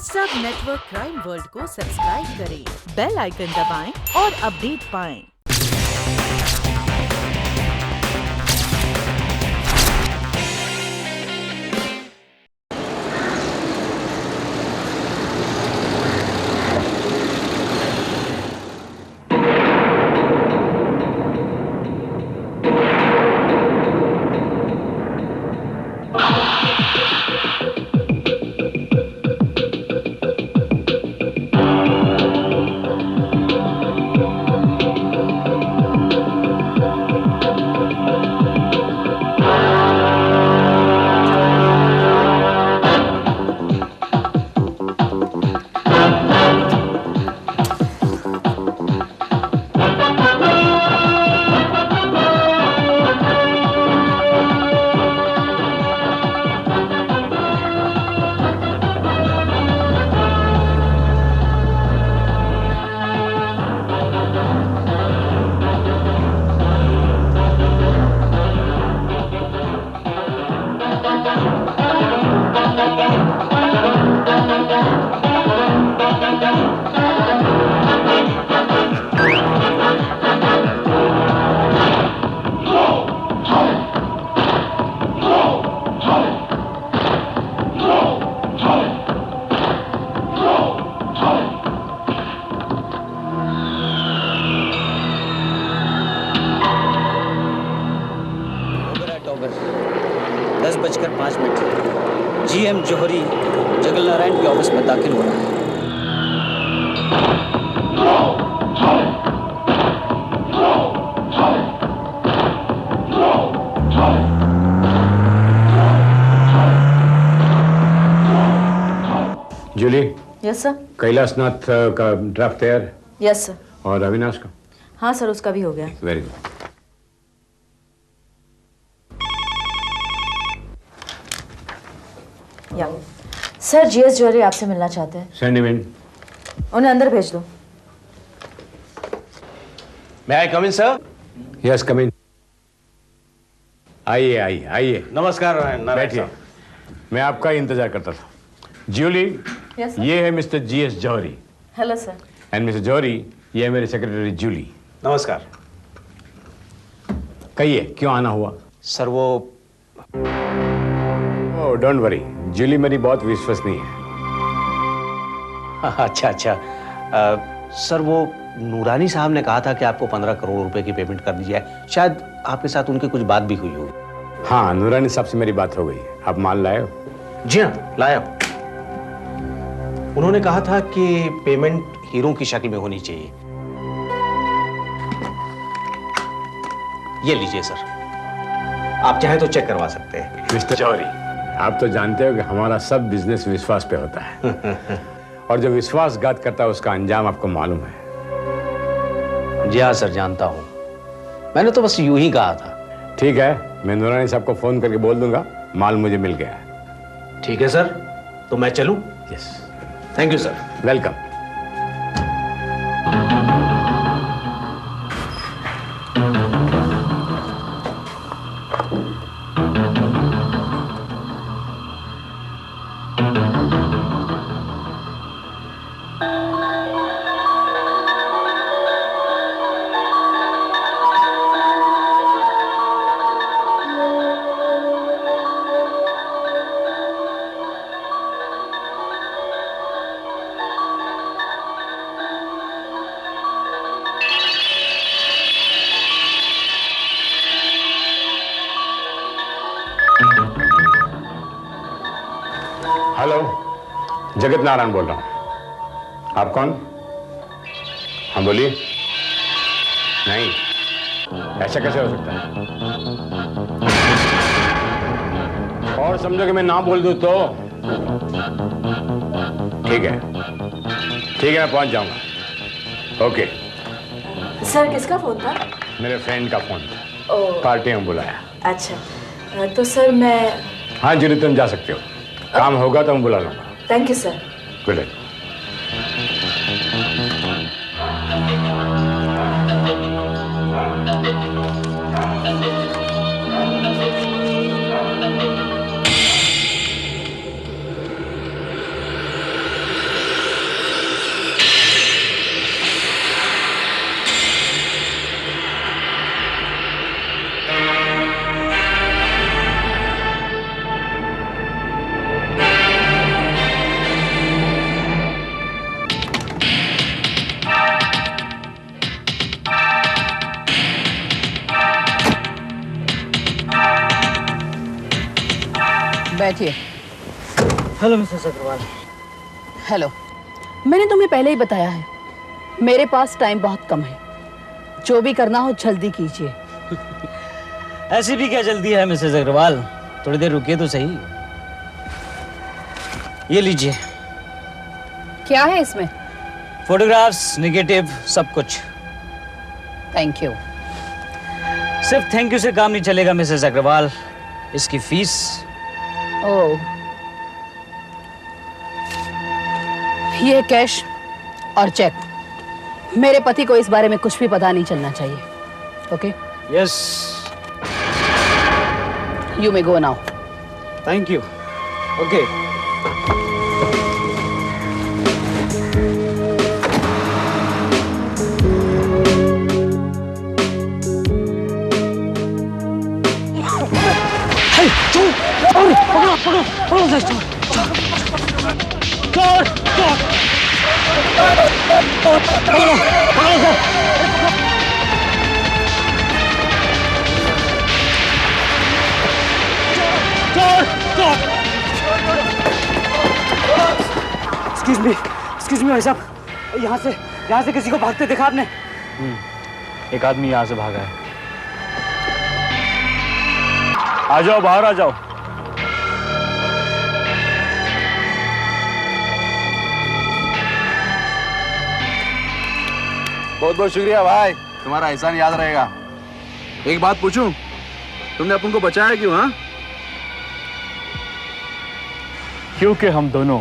सब network crime world को subscribe करें, बेल आइकन दबाएं और अपडेट पाएं। GM जौहरी जगल नारायण के ऑफिस में दाखिल हो रहा है। जूली। Yes sir. कैलाशनाथ का ड्राफ्ट तैयार? Yes sir. और अविनाश का? हाँ सर, उसका भी हो गया। Very good. Yeah sir, GS jewellery आपसे मिलना चाहते हैं। Send him in. उन्हें अंदर भेज दो। May I come in, sir? Yes come in. आइए आइए आइए। नमस्कार नारायण बैठिए। साहब। मैं आपका ही इंतजार करता था। Julie, yes sir. ये है Mr GS Jauhari. Hello sir. And Mr Jauhari, ये है मेरी सेक्रेटरी जूली। नमस्कार। कहिए क्यों आना हुआ? सर वो ओह डोंट वरी, जूली मेरी बहुत विश्वसनीय है। अच्छा सर वो नूरानी साहब ने कहा था कि आपको 15 करोड़ रुपए की पेमेंट कर दी जाए। शायद आपके साथ उनकी कुछ बात भी हुई होगी। हाँ, नूरानी साहब से मेरी बात हो गई। आप माल लाए हो? जी हाँ, लाया। उन्होंने कहा था कि पेमेंट हीरों की शक्ल में होनी चाहिए। ये लीजिए सर, आप चाहें तो चेक करवा सकते हैं। मिस्टर जौहरी, आप तो जानते हो कि हमारा सब बिजनेस विश्वास पे होता है। और जो विश्वासघात करता है उसका अंजाम आपको मालूम है। जी हाँ सर, जानता हूं। मैंने तो बस यूं ही कहा था। ठीक है, मैं नूरानी साहब को फोन करके बोल दूंगा माल मुझे मिल गया है। ठीक है सर, तो मैं चलूं? Yes. Thank you sir. Welcome. Hello, Jagat Narayan बोल रहा हूं। आप कौन? हाँ बोलिए। नहीं, ऐसा कैसे हो सकता है? और समझो कि मैं ना बोल दूं तो? ठीक है, मैं पहुंच जाऊंगा। ओके। सर, किसका फोन था? मेरे फ्रेंड का फोन था। ओह। पार्टी में बुलाया। अच्छा, तो सर मैं। हाँ जूली, तुम जा सकते हो। काम होगा तो मैं बुला लूंगा। Thank you sir. Good night. बैठिए। Hello Mrs Agarwal. हेलो। मैंने तुम्हें पहले ही बताया है, मेरे पास टाइम बहुत कम है। जो भी करना हो जल्दी कीजिए। ऐसी भी क्या जल्दी है मिसेस अग्रवाल, थोड़ी देर रुकिए तो सही। ये लीजिए। क्या है इसमें? फोटोग्राफ्स, नेगेटिव, सब कुछ। Thank you. सिर्फ थैंक यू से काम नहीं चलेगा मिसेस अग्रवाल, इसकी फीस। ओह, ये कैश और चेक। मेरे पति को इस बारे में कुछ भी पता नहीं चलना चाहिए। Okay? Yes. You may go now. Thank you. Okay. Excuse me भाई साहब, यहाँ से किसी को भागते देखा आपने? एक आदमी यहाँ से भागा है। आ जाओ, बाहर आ जाओ। बहुत बहुत शुक्रिया भाई, तुम्हारा एहसान याद रहेगा। एक बात पूछूं, तुमने अपन को बचाया क्यों? हाँ, क्योंकि हम दोनों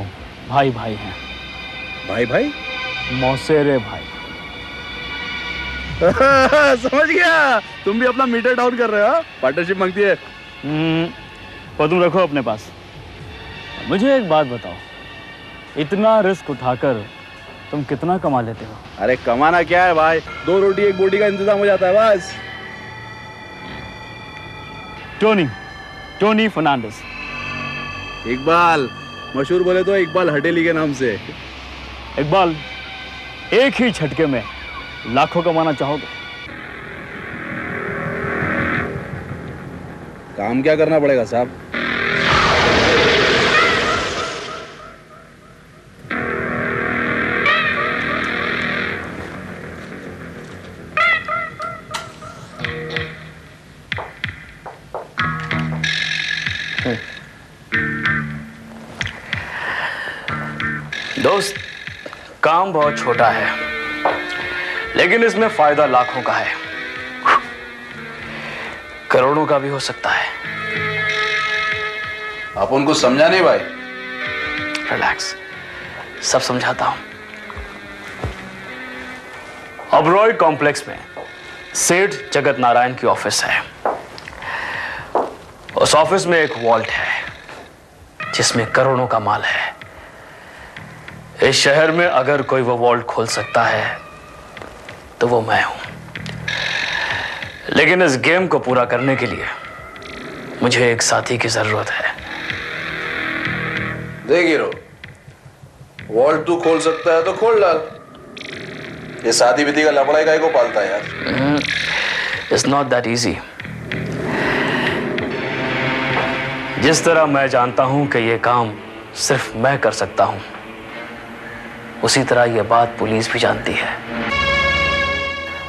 भाई भाई हैं। भाई भाई? मौसेरे भाई। समझ गया, तुम भी अपना मीटर डाउन कर रहे हो। पार्टनरशिप मांगती है। पर तुम रखो अपने पास। मुझे एक बात बताओ, इतना रिस्क उठाकर तुम कितना कमा लेते हो? अरे कमाना क्या है भाई, 2 रोटी 1 बोटी का इंतजाम हो जाता है बस। टोनी फर्नांडिस। इकबाल, मशहूर बोले तो इकबाल हटेली के नाम से। इकबाल, एक ही झटके में लाखों कमाना चाहोगे? काम क्या करना पड़ेगा साहब? दोस्त, काम बहुत छोटा है, लेकिन इसमें फायदा लाखों का है, करोड़ों का भी हो सकता है। आप उनको समझा नहीं भाई? रिलैक्स, सब समझाता हूं। अबरॉय कॉम्प्लेक्स में सेठ जगत नारायण की ऑफिस है। उस ऑफिस में एक वॉल्ट है जिसमें करोड़ों का माल है। इस शहर में अगर कोई वो वॉल्ट खोल सकता है तो वो मैं हूं। लेकिन इस गेम को पूरा करने के लिए मुझे एक साथी की जरूरत है। देख हीरो, वॉल्ट तू खोल सकता है तो खोल डाल। ये शादी विधि का लफड़ा काहे को पालता है यार? It's not that easy. जिस तरह मैं जानता हूं कि यह काम सिर्फ मैं कर सकता हूं, उसी तरह यह बात पुलिस भी जानती है।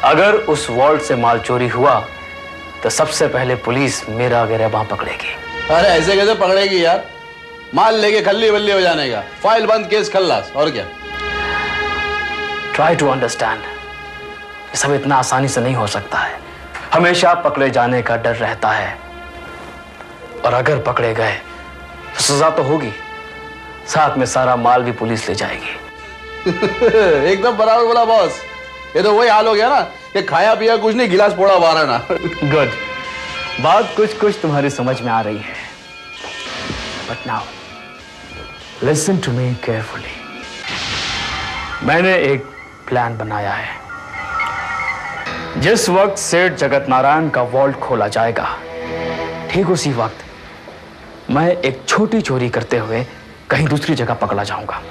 अगर उस वॉल्ट से माल चोरी हुआ तो सबसे पहले पुलिस मेरा गिरबान पकड़ेगी। अरे ऐसे कैसे पकड़ेगी यार? माल लेके खल्ली बल्ली हो जाने का, फाइल बंद, केस खल्लास, और क्या? ट्राई टू अंडरस्टैंड, ये सब इतना आसानी से नहीं हो सकता है। हमेशा पकड़े जाने का डर रहता है, और अगर पकड़े गए तो सजा तो होगी, साथ में सारा माल भी पुलिस ले जाएगी। एकदम बराबर बोला बॉस। ये तो वही हाल हो गया ना कि खाया पिया कुछ नहीं, गिलास फोड़ा बारह ना। गुड, बात कुछ कुछ तुम्हारी समझ में आ रही है। But now listen to me carefully. मैंने एक प्लान बनाया है। जिस वक्त सेठ जगत नारायण का वॉल्ट खोला जाएगा, ठीक उसी वक्त मैं एक छोटी चोरी करते हुए कहीं दूसरी जगह पकड़ा जाऊंगा।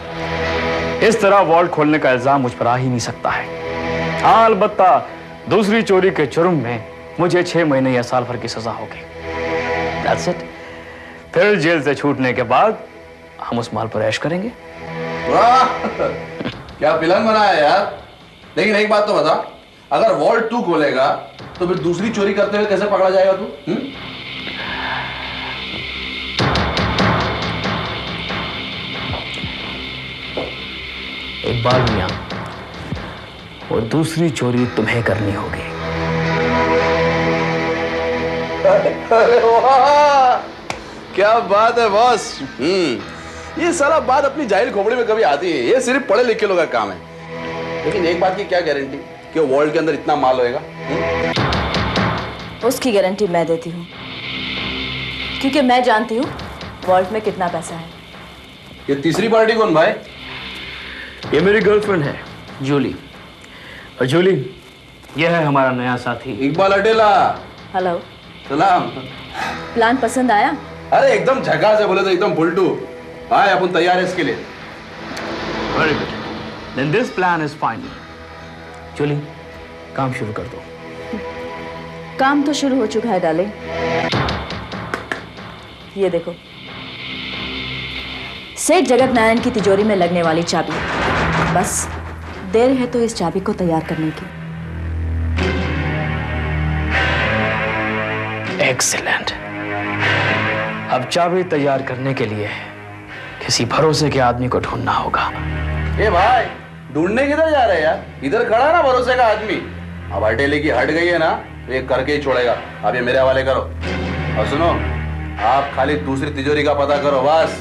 इस तरह वॉल्ट खोलने का इल्जाम मुझ पर आ ही नहीं सकता है। हाँ, अलबत्ता दूसरी चोरी के जुर्म में मुझे 6 महीने या साल भर की सजा होगी। That's it. फिर जेल से छूटने के बाद हम उस माल पर ऐश करेंगे। वाह, क्या प्लान बनाया यार। लेकिन एक बात तो बता, अगर वॉल्ट तू खोलेगा तो फिर दूसरी चोरी करते हुए कैसे पकड़ा जाएगा तू? इकबाल मियां, वो दूसरी चोरी तुम्हें करनी होगी। अरे वाह, क्या बात है बॉस। ये सारा बात अपनी जाहिल खोपड़ी में कभी आती है। ये सिर्फ पढ़े लिखे लोगों का काम है। लेकिन एक बात की क्या गारंटी कि वॉल्ट के अंदर इतना माल होएगा? उसकी गारंटी मैं देती हूँ, क्योंकि मैं जानती हूँ वॉल्ट में कितना पैसा है। ये तीसरी पार्टी कौन भाई? ये मेरी गर्लफ्रेंड है जूली। और जूली, ये है हमारा नया साथी इकबाल अटेला। हेलो। सलाम। प्लान पसंद आया? अरे एकदम झकास है, बोले तो एकदम बुलटू। हाँ, अपन तैयार है इसके लिए। Very good, then this plan is final. Julie, काम शुरू कर दो। काम तो शुरू हो चुका है डार्लिंग। ये देखो, सेठ जगत नारायण की तिजोरी में लगने वाली चाबी। बस देर है तो इस चाबी को तैयार करने की। एक्सीलेंट। अब चाबी तैयार करने के लिए किसी भरोसे के आदमी को ढूंढना होगा। ए भाई, ढूंढने किधर जा रहे हैं यार? इधर खड़ा है ना भरोसे का आदमी। अब अटेले की हट गई है ना, तो ये करके ही छोड़ेगा। अब ये मेरे हवाले करो। और सुनो, आप खाली दूसरी तिजोरी का पता करो बस।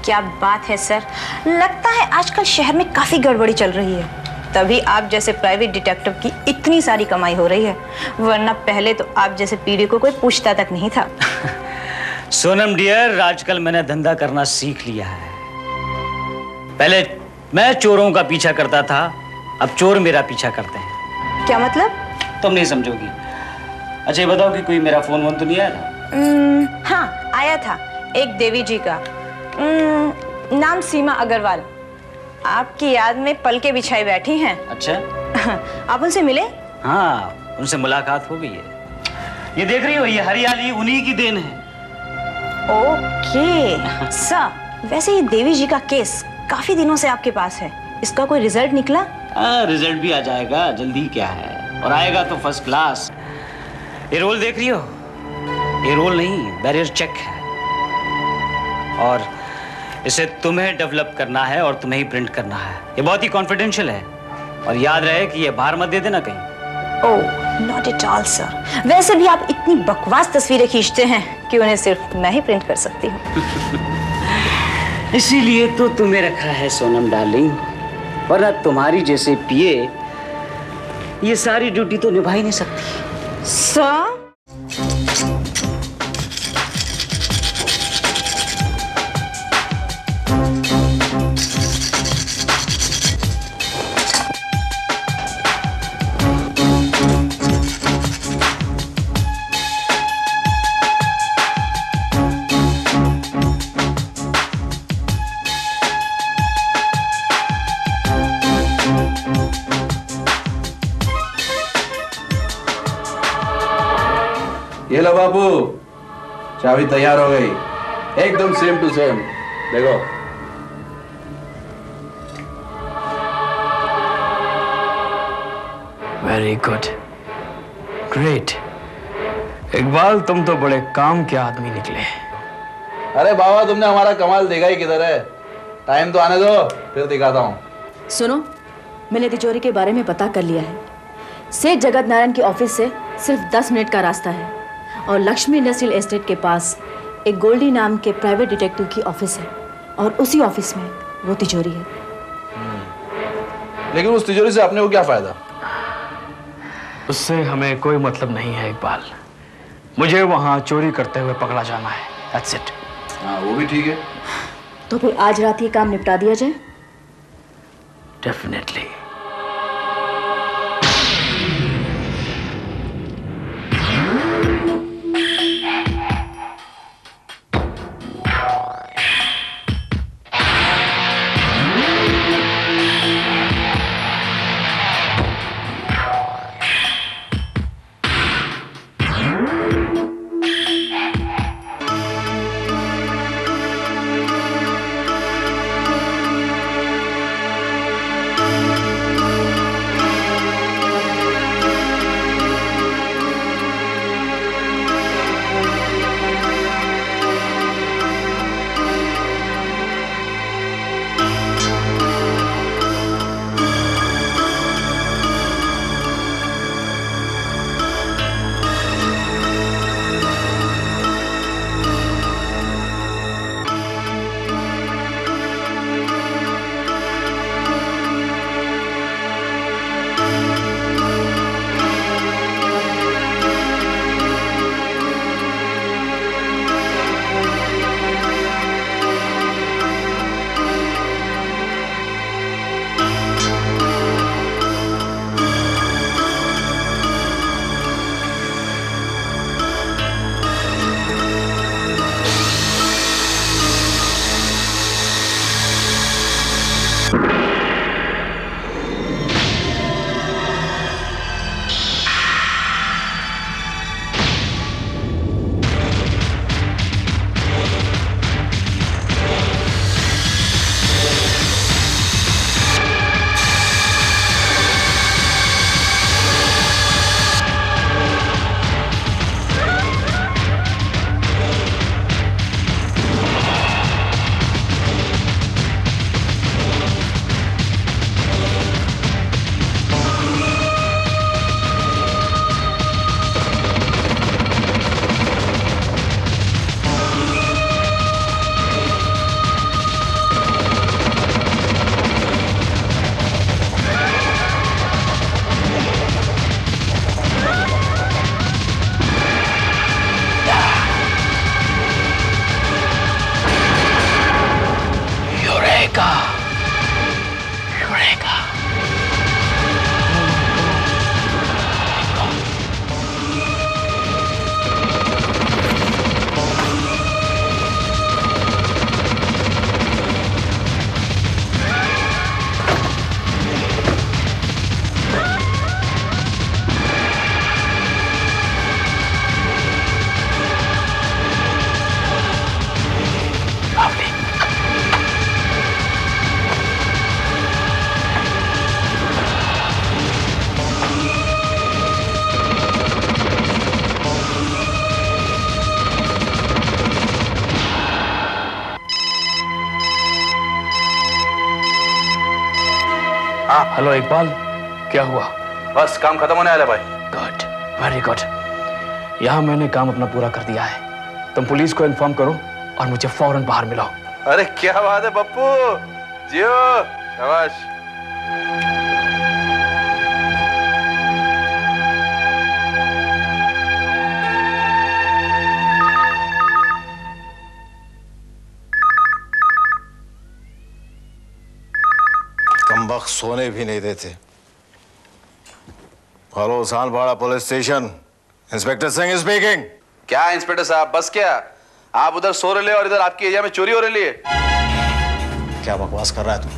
क्या बात है सर, लगता है आजकल शहर में काफी गड़बड़ी चल रही है, तभी आप जैसे प्राइवेट डिटेक्टिव की इतनी सारी कमाई हो रही है, वरना पहले तो आप जैसे पीढ़ी को कोई पूछता तक नहीं था। सोनम डियर, आजकल मैंने धंधा करना सीख लिया है। पहले मैं चोरों का पीछा करता था, अब चोर मेरा पीछा करते हैं। क्या मतलब? तुम नहीं समझोगी। अच्छा ये बताओ कि कोई मेरा फोन वोन तो नहीं आया था? हाँ आया था, एक देवी जी का, नाम सीमा अग्रवाल। आपकी याद में पल के बिछाई बैठी हैं। अच्छा आप उनसे मिले? हाँ, उनसे मुलाकात हो गई है। ये देख रही हो, ये हरियाली उन्हीं की देन है। ओके सर, वैसे ये देवी जी का केस काफी दिनों से आपके पास है, इसका कोई रिजल्ट निकला? रिजल्ट भी आ जाएगा, जल्दी क्या है, और आएगा तो फर्स्ट क्लास। ये रोल देख रही हो, ये रोल नहीं, बैरियर चेक है, और इसे तुम्हें डेवलप करना है और तुम्हें ही प्रिंट करना है। ये बहुत ही कॉन्फिडेंशियल है, और याद रहे कि ये बाहर मत दे देना कहीं। Oh not at all sir, वैसे भी आप इतनी बकवास तस्वीरें खींचते हैं कि उन्हें सिर्फ मैं ही प्रिंट कर सकती हूँ। इसीलिए तो तुम्हें रखा है सोनम डार्लिंग, वरना तुम्हारी जैसे पिए ये सारी ड्यूटी तो निभा ही नहीं सकती। सर ये लो बाबू, चाबी तैयार हो गई, एकदम सेम टू सेम। देखो वेरी गुड, ग्रेट। इकबाल तुम तो बड़े काम के आदमी निकले। अरे बाबा तुमने हमारा कमाल देखा ही किधर है, टाइम तो आने दो फिर दिखाता हूँ। सुनो, मैंने तिजोरी के बारे में पता कर लिया है। सेठ जगत नारायण के ऑफिस से सिर्फ 10 मिनट का रास्ता है और लक्ष्मी इंडस्ट्रियल एस्टेट के पास एक गोल्डी नाम के प्राइवेट डिटेक्टिव की ऑफिस है और उसी ऑफिस में वो तिजोरी है। लेकिन उस तिजोरी से अपने को क्या फायदा? उससे हमें कोई मतलब नहीं है इकबाल। मुझे वहां चोरी करते हुए पकड़ा जाना है। That's it. हाँ वो भी ठीक है। तो फिर आज रात ये काम निपटा दिया जाए। Definitely. हेलो इकबाल, क्या हुआ? बस काम खत्म होने वाला है भाई। Good, very good. यहाँ मैंने काम अपना पूरा कर दिया है। तुम पुलिस को इन्फॉर्म करो और मुझे फौरन बाहर मिलाओ। अरे क्या बात है पप्पू, जियो, शाबाश। कमबख्त सोने भी नहीं देते। Hello Salwara police station, inspector Singh speaking. क्या इंस्पेक्टर साहब, बस क्या आप उधर सो रहे और इधर आपके एरिया में चोरी हो रही है? क्या बकवास कर रहा है तू?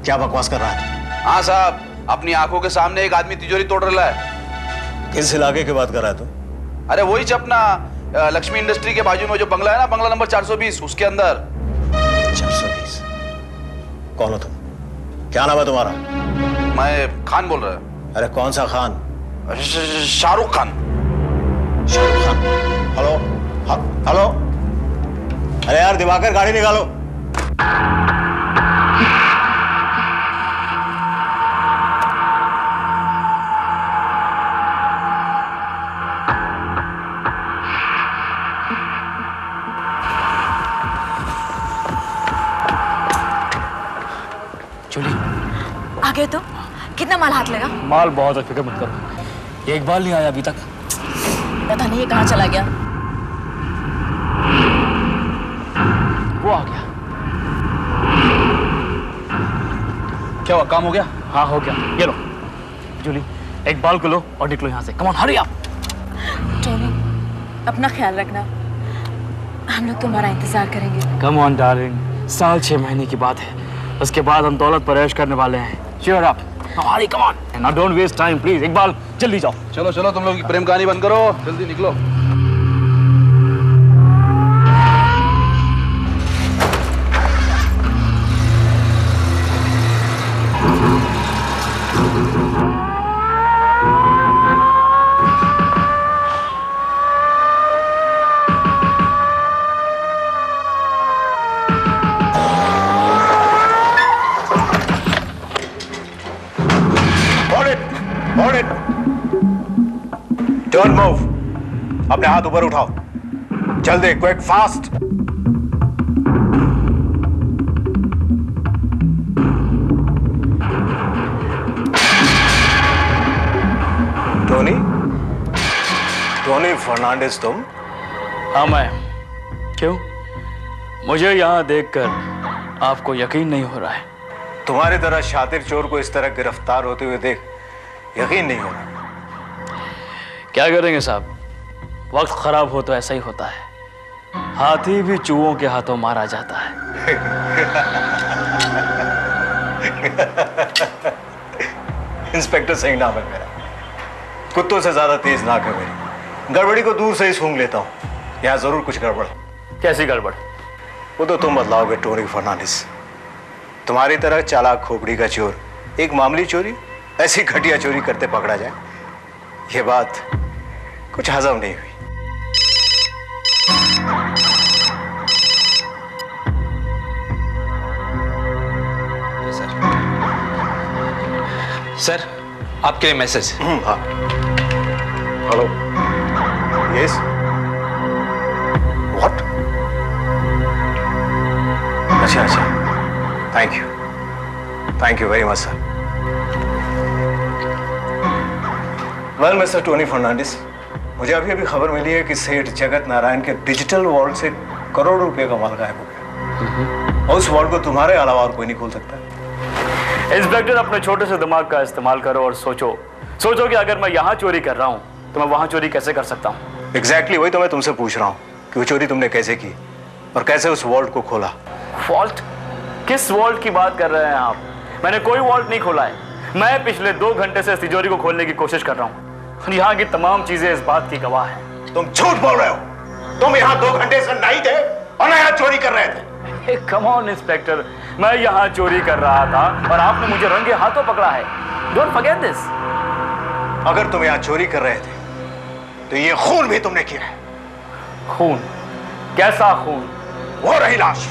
क्या बकवास कर रहा है? हाँ साहब, अपनी आंखों के सामने एक आदमी तिजोरी तोड़ रहा है। किस इलाके की बात कर रहा है तू? अरे वही अपना लक्ष्मी इंडस्ट्री के बाजू में जो बंगला है ना, बंगला नंबर 420, उसके अंदर। 420? कौन हो तुम? क्या नाम है तुम्हारा? मैं खान बोल रहा हूँ। अरे कौन सा खान? शाहरुख खान। शाहरुख खान? हेलो हेलो अरे यार दिवाकर, गाड़ी निकालो। चलिए आगे तो कितना माल हाथ लगा? माल बहुत है, फिक्र मत करो। एक बाल नहीं आया अभी तक। पता नहीं ये कहाँ चला गया। वो आ गया। क्या हुआ, काम हो गया? हाँ हो गया। ये लो जूली, एक बाल को लो और निकलो यहाँ से। Come on hurry up. Tony, अपना ख्याल रखना, हम लोग तुम्हारा इंतजार करेंगे। कम ऑन डार्लिंग, साल 6 महीने की बात है, उसके बाद हम दौलत पर ऐश करने वाले हैं। Cheer up, Hari come on, now don't waste time please। एक बाल, जल्दी जाओ। चलो चलो, तुम लोग की प्रेम कहानी बंद करो, जल्दी निकलो। Don't move. अपने हाथ ऊपर उठाओ, जल्दी, quick, fast. Tony, Tony Fernandes तुम? हाँ मैं। क्यों, मुझे यहाँ देखकर आपको यकीन नहीं हो रहा है? तुम्हारी तरह शातिर चोर को इस तरह गिरफ्तार होते हुए देख यकीन नहीं हो रहा। क्या करेंगे साहब, वक्त खराब हो तो ऐसा ही होता है। हाथी भी चूहों के हाथों मारा जाता है। इंस्पेक्टर सिंह नाम है मेरा, कुत्तों से ज्यादा तेज नाक है मेरी, गड़बड़ी को दूर से ही सूंघ लेता हूँ। यहाँ जरूर कुछ गड़बड़। कैसी गड़बड़? वो तो तुम बदलाओगे टोनी फर्नांडिस। तुम्हारी तरह चालाक खोपड़ी का चोर एक मामूली चोरी, ऐसी घटिया चोरी करते पकड़ा जाए, ये बात कुछ हजम नहीं हुई। सर, आपके मैसेज। हाँ, हेलो, यस, व्हाट? अच्छा अच्छा, thank you very much sir. Well mister Tony Fernandes, मुझे अभी अभी खबर मिली है कि सेठ जगत नारायण के डिजिटल वॉल्ट से करोड़ों रुपए का माल गायब हो गया, और उस वॉल्ट को तुम्हारे अलावा और कोई नहीं खोल सकता। इंस्पेक्टर, अपने छोटे से दिमाग का इस्तेमाल करो और सोचो कि अगर मैं यहाँ चोरी कर रहा हूँ तो मैं वहाँ चोरी कैसे कर सकता हूँ? एग्जैक्टली वही तो मैं तुमसे पूछ रहा हूँ कि वो चोरी तुमने कैसे की और कैसे उस वॉल्ट को खोला। वॉल्ट? किस वॉल्ट की बात कर रहे हैं आप? मैंने कोई वॉल्ट नहीं खोला है। मैं पिछले 2 घंटे से इस तिजोरी को खोलने की कोशिश कर रहा हूँ। यहाँ की तमाम चीजें इस बात की गवाह हैं। तुम झूठ बोल रहे हो। तुम यहाँ 2 घंटे से नहीं थे और यहाँ चोरी कर रहे थे। कम ऑन इंस्पेक्टर, मैं यहाँ चोरी कर रहा था और आपने मुझे रंगे हाथों पकड़ा है। Don't forget this. अगर तुम यहाँ चोरी कर रहे थे तो ये खून भी तुमने किया है। खून? कैसा खून? वो रही लाश